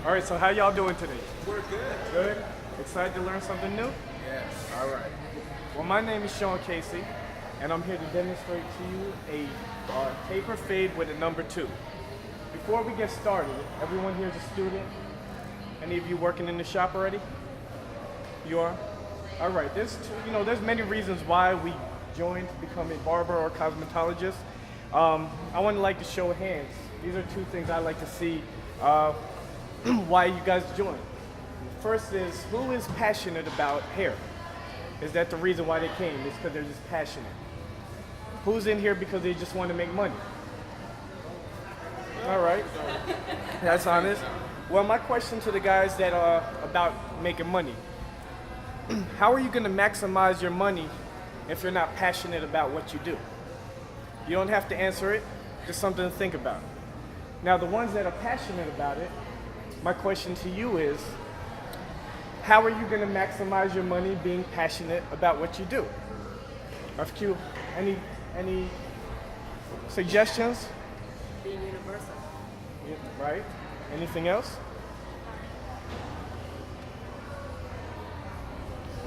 All right, so how y'all doing today? We're good. Good? Excited to learn something new? Yes. All right. Well, my name is Sean Casey, and I'm here to demonstrate to you a taper fade with a number 2. Before we get started, everyone here is a student. Any of you working in the shop already? You are? All right, there's many reasons why we joined to become a barber or cosmetologist. I would like to show of hands. These are 2 things I like to see why you guys joined. First is, who is passionate about hair? Is that the reason why they came? It's because they're just passionate. Who's in here because they just want to make money? All right, that's honest. Well, my question to the guys that are about making money, how are you going to maximize your money if you're not passionate about what you do? You don't have to answer it, just something to think about. Now, the ones that are passionate about it, my question to you is, how are you going to maximize your money being passionate about what you do? FQ, any suggestions? Being universal. Yeah, right. Anything else?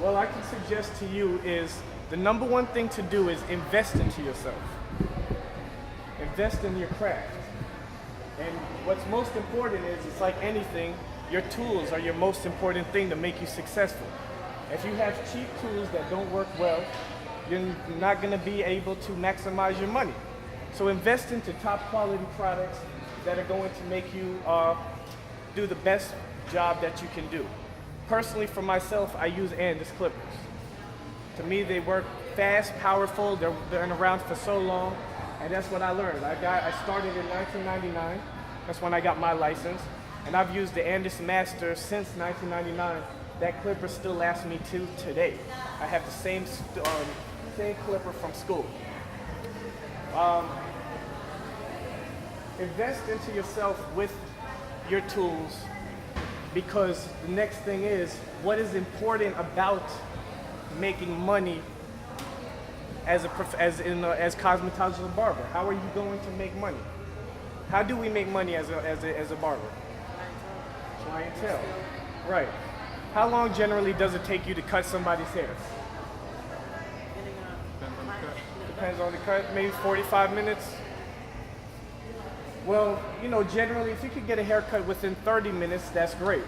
Well, I can suggest to you is the number 1 thing to do is invest into yourself. Invest in your craft. And what's most important is, it's like anything, your tools are your most important thing to make you successful. If you have cheap tools that don't work well, you're not going to be able to maximize your money. So invest into top quality products that are going to make you do the best job that you can do. Personally, for myself, I use Andis clippers. To me, they work fast, powerful, they've been around for so long. And that's what I learned. I started in 1999. That's when I got my license. And I've used the Andis Master since 1999. That clipper still lasts me to today. I have the same clipper from school. Invest into yourself with your tools, because the next thing is, what is important about making money as cosmetologist and barber? How are you going to make money? How do we make money as a barber? Clientele. Right. How long generally does it take you to cut somebody's hair? Depends on the cut. Maybe 45 minutes. Well, generally, if you could get a haircut within 30 minutes, that's great.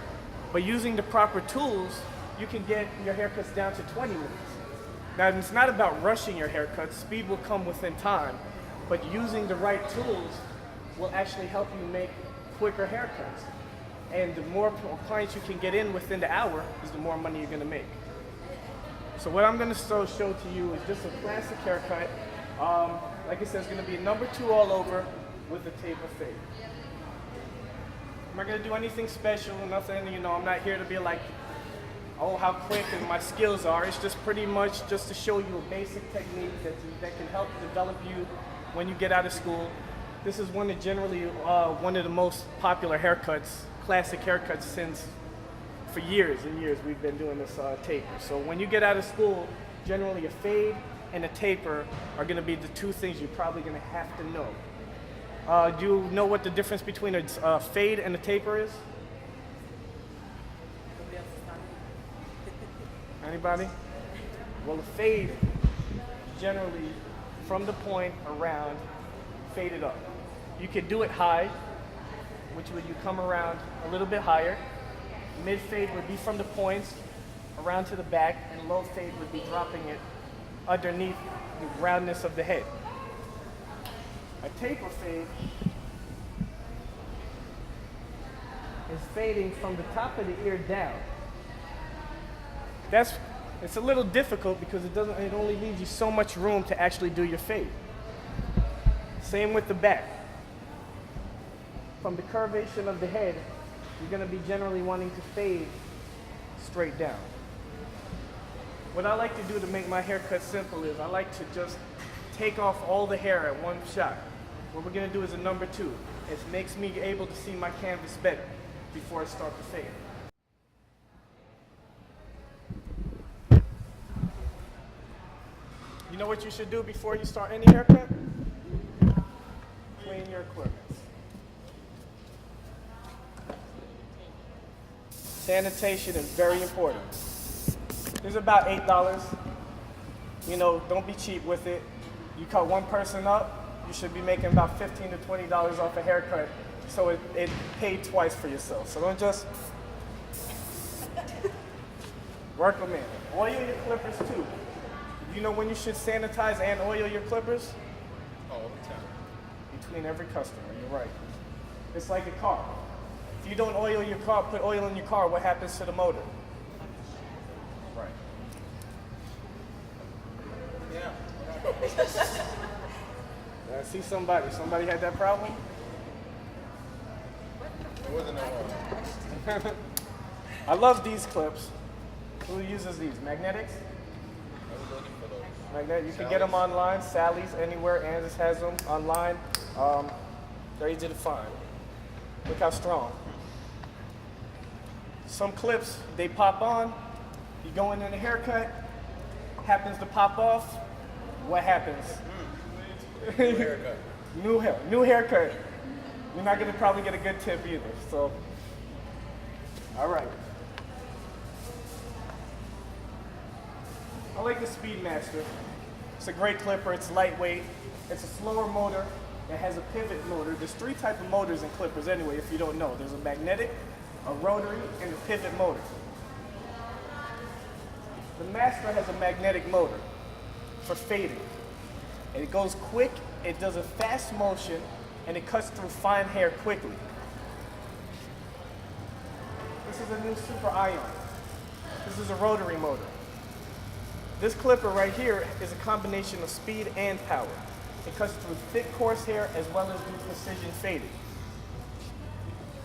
But using the proper tools, you can get your haircuts down to 20 minutes. Now, it's not about rushing your haircuts. Speed will come within time, but using the right tools will actually help you make quicker haircuts. And the more clients you can get in within the hour is the more money you're going to make. So what I'm going to show to you is just a classic haircut. Like I said, it's going to be a number 2 all over with a taper fade. I'm not going to do anything special, nothing, I'm not here to be like, oh, how quick and my skills are. It's just pretty much just to show you a basic technique that can help develop you when you get out of school. This is one of the most popular haircuts, classic haircuts for years and years we've been doing this taper. So when you get out of school, generally a fade and a taper are going to be the 2 things you're probably going to have to know. Do you know what the difference between a fade and a taper is? Anybody? Well, a fade generally from the point around, fade it up. You could do it high, which would you come around a little bit higher. Mid fade would be from the points around to the back, and low fade would be dropping it underneath the roundness of the head. A taper fade is fading from the top of the ear down. It's a little difficult because it only leaves you so much room to actually do your fade. Same with the back. From the curvation of the head, you're going to be generally wanting to fade straight down. What I like to do to make my haircut simple is I like to just take off all the hair at one shot. What we're going to do is a number 2. It makes me able to see my canvas better before I start the fade. You know what you should do before you start any haircut? Clean your equipment. Sanitation is very important. It's about $8. You know, don't be cheap with it. You cut one person up, you should be making about $15 to $20 off a haircut. So it paid twice for yourself. So don't just work them in. Oil your clippers too. You know when you should sanitize and oil your clippers? All the time. Between every customer, you're right. It's like a car. If you don't oil your car, put oil in your car, what happens to the motor? Right. Yeah. I see somebody. Somebody had that problem? It wasn't that hard. I love these clips. Who uses these? Magnetics? I was looking for those. Magnetic. You can get them online. Sally's, anywhere. Andrews has them online. They're easy to find. Look how strong. Some clips, they pop on. You go in a haircut, happens to pop off. What happens? New haircut. New haircut. You're not gonna probably get a good tip either. So, all right. I like the Speedmaster. It's a great clipper. It's lightweight. It's a slower motor. It has a pivot motor. There's 3 types of motors in clippers anyway, if you don't know. There's a magnetic, a rotary, and a pivot motor. The Master has a magnetic motor for fading. And it goes quick, it does a fast motion, and it cuts through fine hair quickly. This is a new Super Ion. This is a rotary motor. This clipper right here is a combination of speed and power. It cuts through thick, coarse hair as well as do precision fading.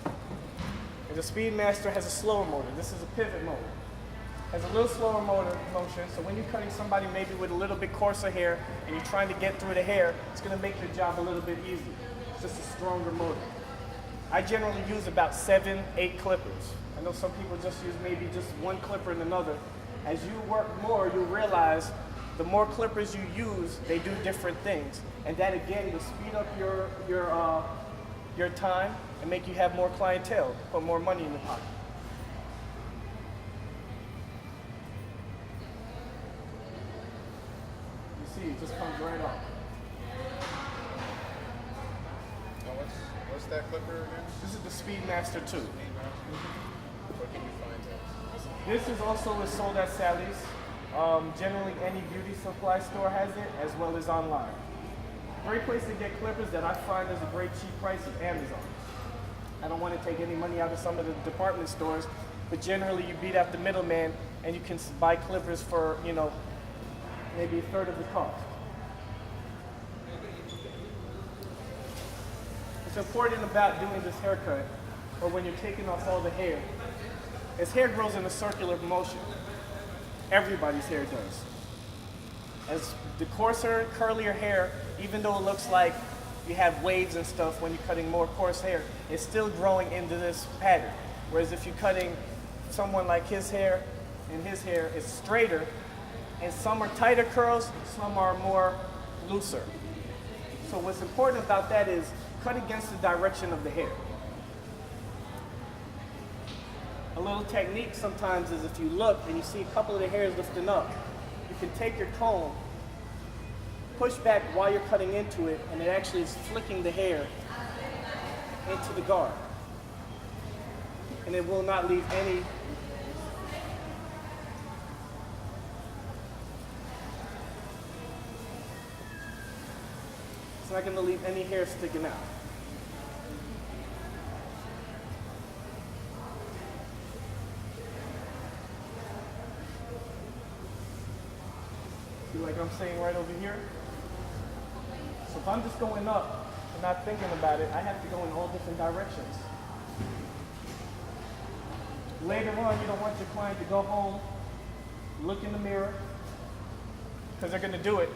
And the Speedmaster has a slower motor. This is a pivot motor. Has a little slower motor motion, so when you're cutting somebody maybe with a little bit coarser hair and you're trying to get through the hair, it's going to make your job a little bit easier. It's just a stronger motor. I generally use about 7, 8 clippers. I know some people just use maybe just one clipper and another. As you work more, you realize the more clippers you use, they do different things. And that again will speed up your time and make you have more clientele, put more money in your pocket. You see, it just comes right off. Now what's that clipper again? This is the Speedmaster 2. Where can you find those? This is also sold at Sally's. Generally, any beauty supply store has it, as well as online. Great place to get clippers that I find is a great cheap price is Amazon. I don't want to take any money out of some of the department stores, but generally you beat out the middleman and you can buy clippers for, you know, maybe a third of the cost. What's important about doing this haircut, or when you're taking off all the hair, is hair grows in a circular motion. Everybody's hair does. As the coarser, curlier hair, even though it looks like you have waves and stuff when you're cutting more coarse hair, it's still growing into this pattern. Whereas if you're cutting someone like his hair, and his hair is straighter, and some are tighter curls, some are more looser. So what's important about that is cut against the direction of the hair. A little technique sometimes is if you look and you see a couple of the hairs lifting up, you can take your comb, push back while you're cutting into it, and it actually is flicking the hair into the guard. And it will not leave any it's not going to leave any hair sticking out. See, like I'm saying right over here? So if I'm just going up and not thinking about it, I have to go in all different directions. Later on, you don't want your client to go home, look in the mirror, because they're going to do it.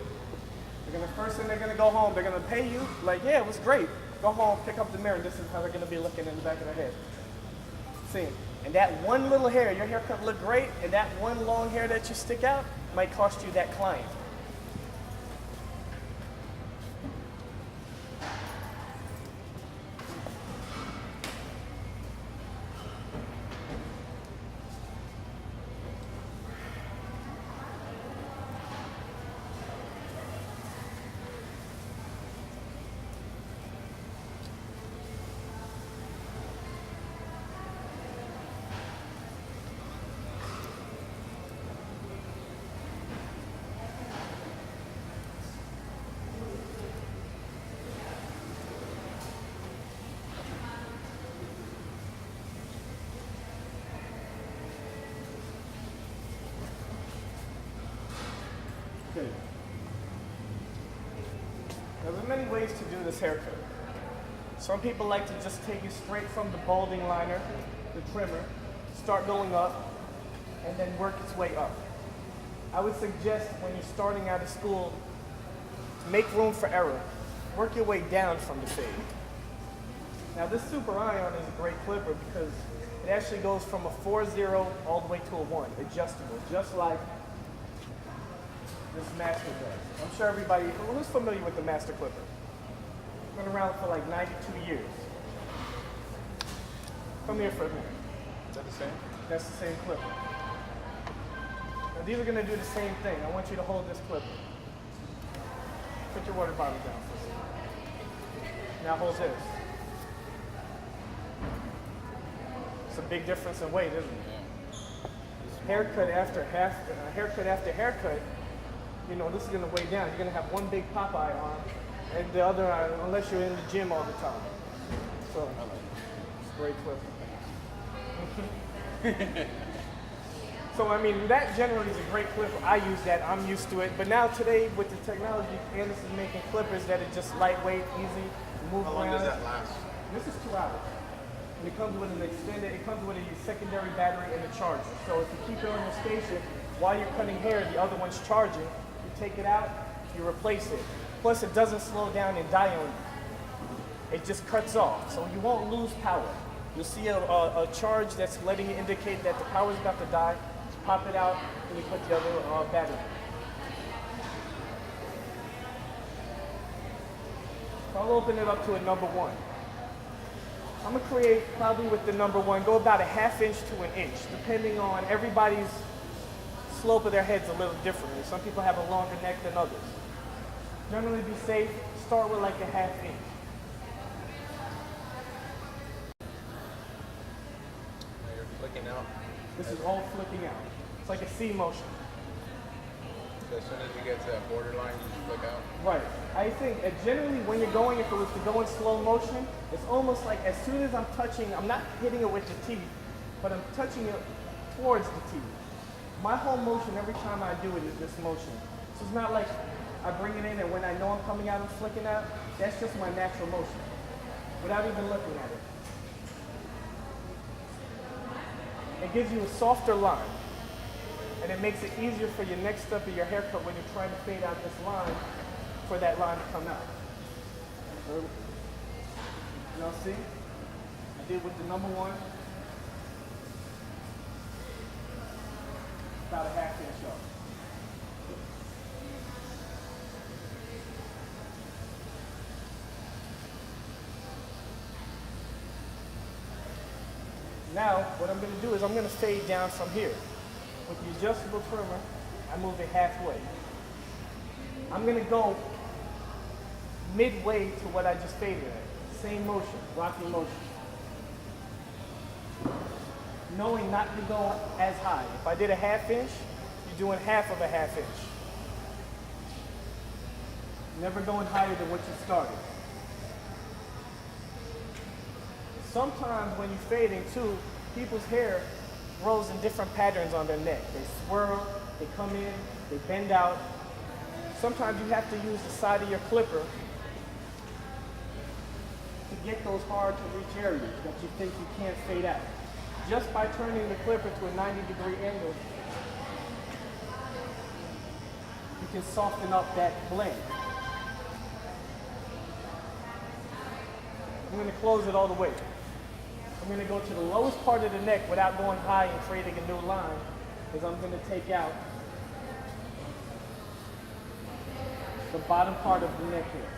First thing they're going to go home, they're going to pay you, like, yeah, it was great. Go home, pick up the mirror, and this is how they're going to be looking in the back of their head. See, and that one little hair, your haircut look great, and that one long hair that you stick out might cost you that client. this haircut. Some people like to just take it straight from the balding liner, the trimmer, start going up, and then work its way up. I would suggest when you're starting out of school, make room for error. Work your way down from the fade. Now this Super Ion is a great clipper because it actually goes from a 4-0 all the way to a 1, adjustable, just like this Master does. I'm sure everybody, who's familiar with the Master Clipper? Been around for like 92 years. Come here for a minute. Is that the same? That's the same clipper. Now these are gonna do the same thing. I want you to hold this clipper. Put your water bottle down for a second. Now hold this. It's a big difference in weight, isn't it? Haircut after haircut, you know, this is gonna weigh down. You're gonna have one big Popeye arm and the other eye, unless you're in the gym all the time. So, it's a great clip. So, I mean, that generally is a great clipper. I use that, I'm used to it. But now today, with the technology, Candace is making clippers that are just lightweight, easy, move How around. long does that last? This is 2 hours. And it comes with an extended, it comes with a secondary battery and a charger. So if you keep it on your station, while you're cutting hair, the other one's charging, you take it out, you replace it. Plus it doesn't slow down and die on you. It just cuts off, so you won't lose power. You'll see a charge that's letting you indicate that the power's about to die. Just pop it out, and you put the other battery. So I'll open it up to a number 1. I'm gonna create probably with the number 1, go about a 1/2 inch to an inch, depending on everybody's slope of their head's a little differently. Some people have a longer neck than others. Generally be safe, start with like a 1/2 inch. Now you're flicking out. This is all flicking out. It's like a C motion. So as soon as you get to that borderline, you just flick out. Right. I think generally when you're going, if it was to go in slow motion, it's almost like as soon as I'm touching, I'm not hitting it with the teeth, but I'm touching it towards the teeth. My whole motion every time I do it is this motion. So it's not like I bring it in and when I know I'm coming out, I'm flicking out. That's just my natural motion without even looking at it. It gives you a softer line. And it makes it easier for your next step of your haircut when you're trying to fade out this line for that line to come out. Y'all see? I did with the number 1. About a 1/2 inch off. Now, what I'm going to do is I'm going to fade down from here. With the adjustable trimmer, I move it halfway. I'm going to go midway to what I just faded at. Same motion, rocking motion. Knowing not to go as high. If I did a 1/2 inch, you're doing half of a 1/2 inch. Never going higher than what you started. Sometimes when you're fading too, people's hair grows in different patterns on their neck. They swirl, they come in, they bend out. Sometimes you have to use the side of your clipper to get those hard to reach areas that you think you can't fade out. Just by turning the clipper to a 90-degree angle, you can soften up that blend. I'm going to close it all the way. I'm going to go to the lowest part of the neck without going high and creating a new line, because I'm going to take out the bottom part of the neck here.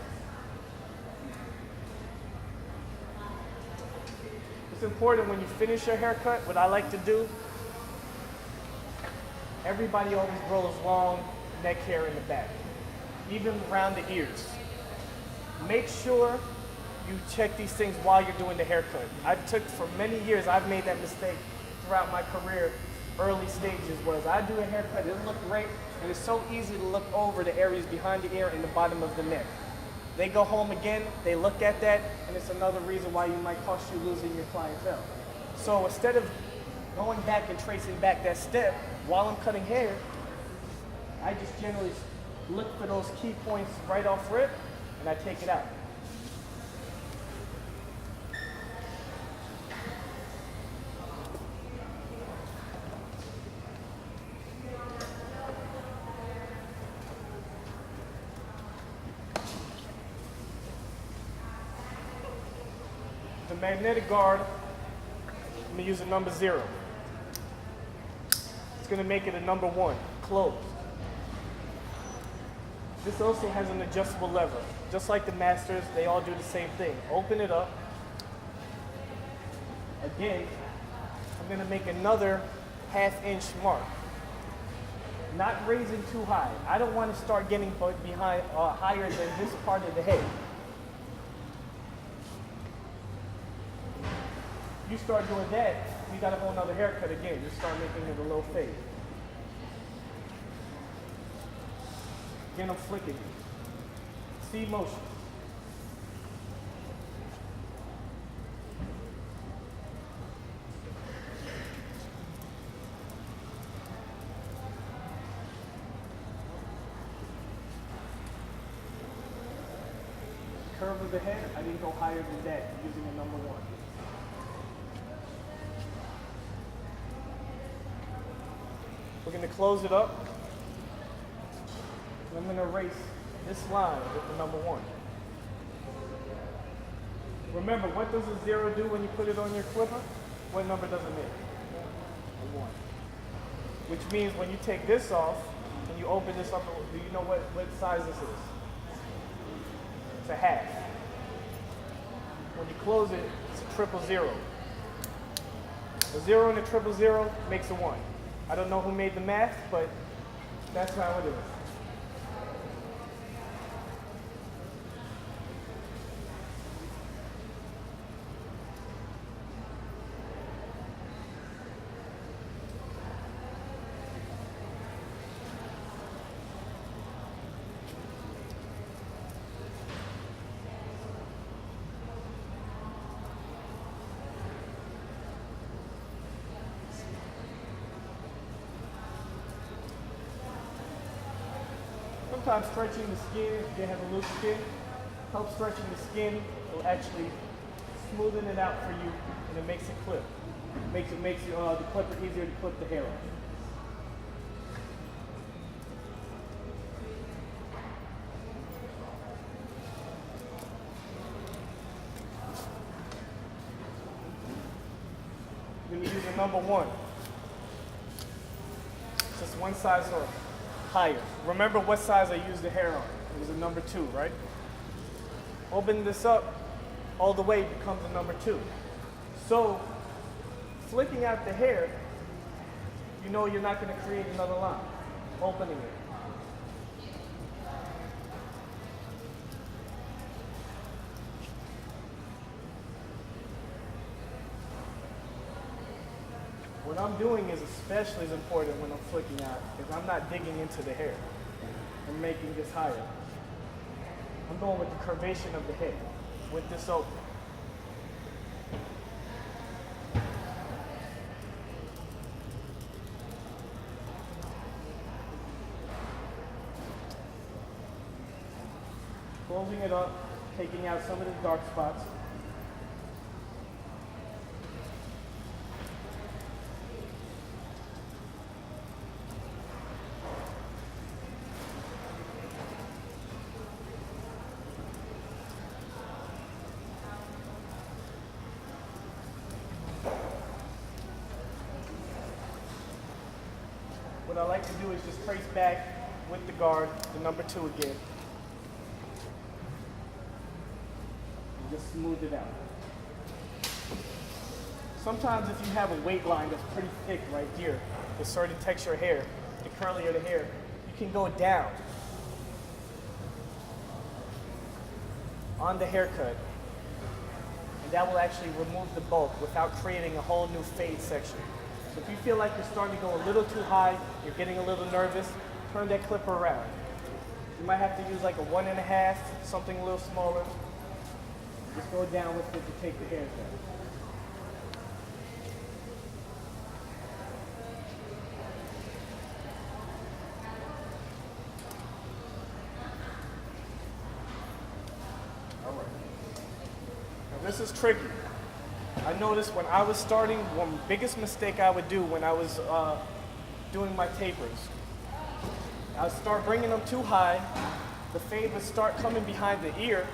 It's important when you finish your haircut, what I like to do, everybody always grows long neck hair in the back, even around the ears. Make sure you check these things while you're doing the haircut. For many years, I've made that mistake throughout my career. Early stages was I do a haircut, it looked great, and it's so easy to look over the areas behind the ear and the bottom of the neck. They go home again, they look at that, and it's another reason why you might cost you losing your clientele. So instead of going back and tracing back that step while I'm cutting hair, I just generally look for those key points right off rip, and I take it out. magnetic guard, I'm gonna use a number 0. It's gonna make it a number 1, closed. This also has an adjustable lever. Just like the Masters, they all do the same thing. Open it up. Again, I'm gonna make another 1/2 inch mark. Not raising too high. I don't want to start getting behind higher than this part of the head. You start doing that, you got a whole nother haircut again. You start making it a little fade. Again, I'm flicking. See motion. Curve of the head, I didn't go higher than that using a number 1. We're going to close it up. And I'm going to erase this line with the number 1. Remember, what does a 0 do when you put it on your clipper? What number does it make? A 1. Which means when you take this off and you open this up, do you know what size this is? It's a 1/2. When you close it, it's a 000. A 0 and a 000 makes a 1. I don't know who made the math, but that's how it is. Sometimes stretching the skin, if they have a loose skin, helps stretching the skin. Will actually smoothen it out for you, and it makes it clip. Makes the clipper easier to clip the hair off. I'm going to use a number 1. Just one size higher. Remember what size I used the hair on. It was a number 2, right? Open this up all the way becomes a number 2. So, flicking out the hair, you know you're not going to create another line. Opening it. What I'm doing is especially as important when I'm flicking out, because I'm not digging into the hair. I'm making this higher. I'm going with the curvation of the head, with this open. Closing it up, taking out some of the dark spots. What I like to do is just trace back with the guard, the number 2 again. And just smooth it out. Sometimes if you have a weight line that's pretty thick right here, with certain texture of hair, the curlier the hair, you can go down on the haircut. And that will actually remove the bulk without creating a whole new fade section. So if you feel like you're starting to go a little too high, you're getting a little nervous, turn that clipper around. You might have to use like a 1.5, something a little smaller. Just go down with it to take the hair down. All right. Now this is tricky. I noticed when I was starting, one biggest mistake I would do when I was doing my tapers, I would start bringing them too high, the fade would start coming behind the ear,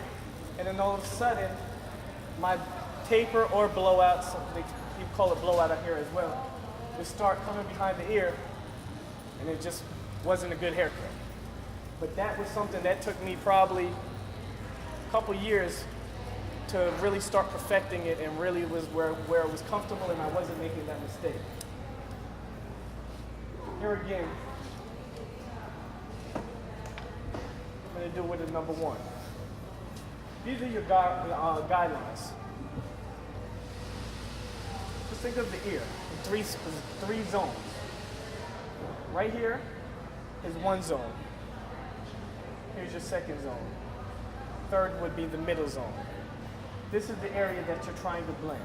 and then all of a sudden, my taper or blowout, so you call it blowout out here as well, would start coming behind the ear, and it just wasn't a good haircut. But that was something that took me probably a couple years to really start perfecting it, and really was where it was comfortable and I wasn't making that mistake. Here again, I'm going to do with the number one. These are your guidelines. Just think of the ear in three zones. Right here is one zone. Here's your second zone. Third would be the middle zone. This is the area that you're trying to blend.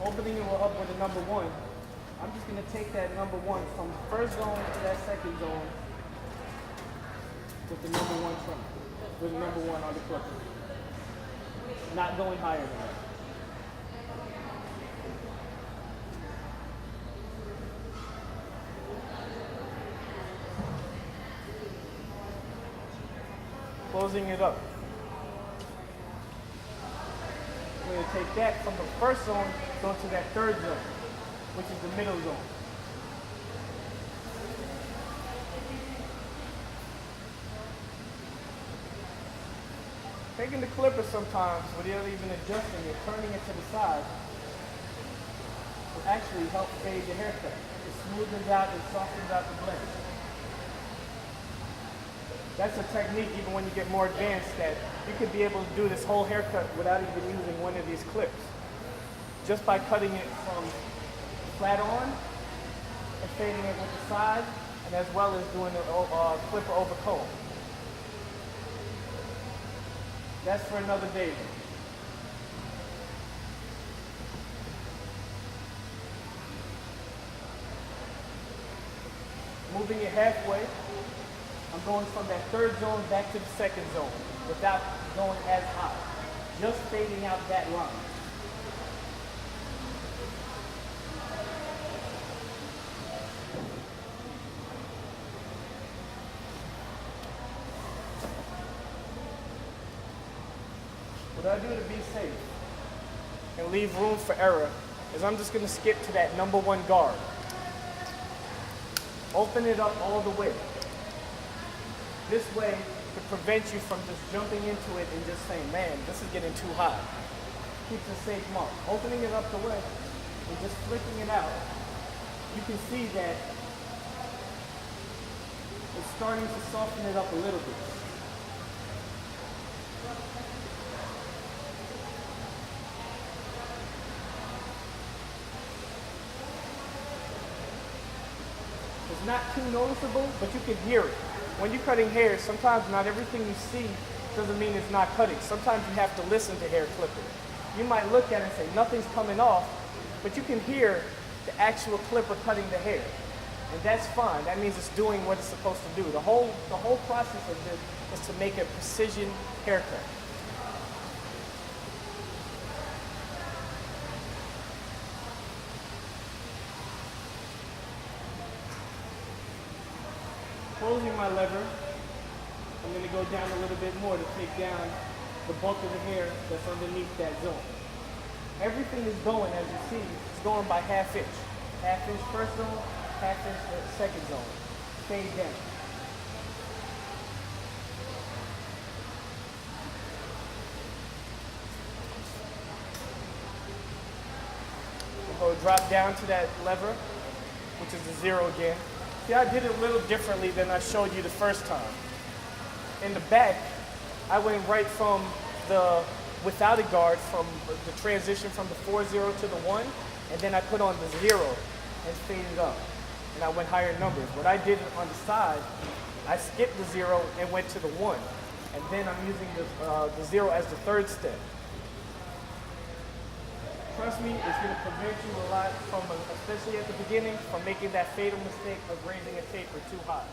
Opening it up with a number one, I'm just going to take that number one from the first zone to that second zone with the number one trim, with the number one on the clipper. Not going higher than that. Closing it up. We're going to take that from the first zone, go to that third zone, which is the middle zone. Taking the clipper sometimes, without even adjusting it, turning it to the side, will actually help fade the haircut. It smoothens out and softens out the blend. That's a technique, even when you get more advanced, that you could be able to do this whole haircut without even using one of these clips. Just by cutting it from flat on and fading it with the side, and as well as doing a clipper over comb. That's for another day. Moving it halfway, I'm going from that third zone back to the second zone without going as high. Just fading out that line. What I do to be safe and leave room for error is I'm just going to skip to that number one guard. Open it up all the way. This way to prevent you from just jumping into it and just saying, man, this is getting too high. Keeps a safe mark. Opening it up the way and just flicking it out, you can see that it's starting to soften it up a little bit. It's not too noticeable, but you can hear it. When you're cutting hair, sometimes not everything you see doesn't mean it's not cutting. Sometimes you have to listen to hair clipping. You might look at it and say, nothing's coming off, but you can hear the actual clipper cutting the hair. And that's fine. That means it's doing what it's supposed to do. The whole process of this is to make a precision haircut. Closing my lever, I'm going to go down a little bit more to take down the bulk of the hair that's underneath that zone. Everything is going, as you see, it's going by half inch. Half inch first zone, half inch second zone. Fade down. We'll go drop down to that lever, which is the zero again. See, I did it a little differently than I showed you the first time. In the back, I went right from the without a guard, from the transition from the 4-0 to the 1, and then I put on the 0 and faded up. And I went higher numbers. What I did on the side, I skipped the 0 and went to the 1. And then I'm using the 0 as the third step. Trust me, it's going to prevent you a lot from, especially at the beginning, from making that fatal mistake of raising a taper too high.